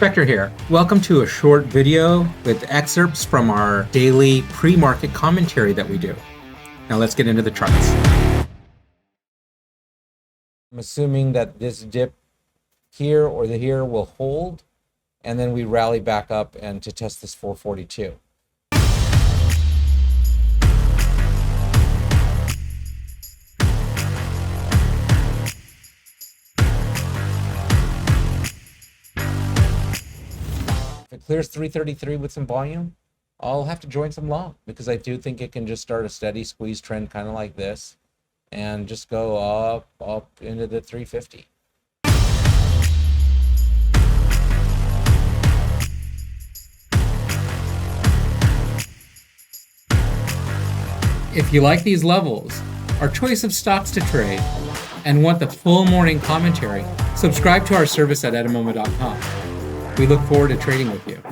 Spectre here. Welcome to a short video with excerpts from our daily pre-market commentary that we do. Now let's get into the charts. I'm assuming that this dip here or here will hold, and then we rally back up and to test this 442. If it clears 333 with some volume, I'll have to join some long because I do think it can just start a steady squeeze trend kind of like this and just go up into the 350. If you like these levels, our choice of stocks to trade, and want the full morning commentary, subscribe to our service at edamoma.com. We look forward to trading with you.